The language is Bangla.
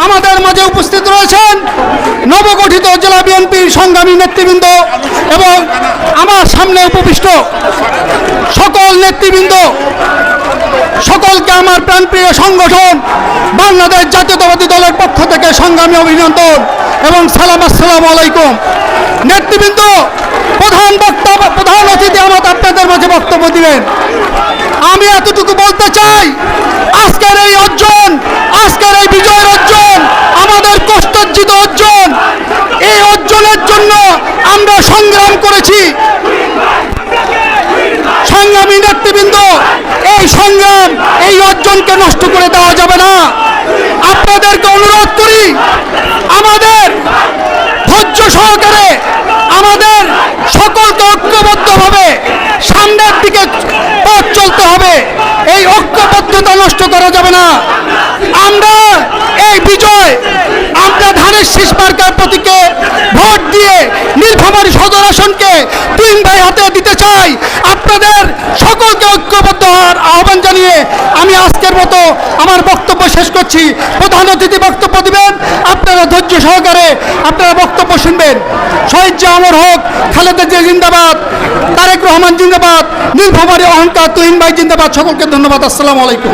আমাদের মাঝে উপস্থিত রয়েছেন নবগঠিত জেলা বিএনপির সংগ্রামী নেতৃবৃন্দ এবং আমার সামনে উপবিষ্ট সকল নেতৃবৃন্দ, সকলকে আমার প্রাণপ্রিয় সংগঠন বাংলাদেশ জাতীয়তাবাদী দলের পক্ষ থেকে সংগ্রামী অভিনন্দন এবং সালাম। আসসালামু আলাইকুম। নেতৃবৃন্দ, প্রধান অতিথি আপনাদের মাঝে বক্তব্য দিলেন। আমি এতটুকু বলতে চাই, আজকের এই অর্জন, আজকের এই বিজয়ের অর্জন আমাদের কষ্টার্জিত অর্জন। এই অর্জনের জন্য আমরা সংগ্রাম করেছি। সংগ্রামী নেতৃবৃন্দ, এই সংগ্রাম, এই অর্জনকে নষ্ট করে দেওয়া যাবে না। আপনাদেরকে অনুরোধ করি, আমাদের ধৈর্য সহকারে আমাদের সকলকে ঐক্যবদ্ধভাবে সামনের দিকে পথ চলতে হবে। এই ঐক্যবদ্ধতা নষ্ট করা যাবে না। আমরা এই বিজয়, আমরা ধানের শীষ মার্কার প্রতীকে ভোট দিয়ে নীলফামারী সদর আসনকে তুহিন ভাই হাতে দিতে চাই। আপনাদের সকলকে ঐক্যবদ্ধ হওয়ার আহ্বান জানিয়ে আমি আজকের মতো আমার বক্তব্য শেষ করছি। প্রধান অতিথি বক্তব্য দিবেন, আপনারা ধৈর্য সহকারে আপনারা বক্তব্য শুনবেন। শহীদ জিয়া অমর হোক, খালেদা জিয়া জিন্দাবাদ, তারেক রহমান জিন্দাবাদ, নীলফামারী অহংকার তুহিন ভাই জিন্দাবাদ। সকলকে ধন্যবাদ। আসসালামু আলাইকুম।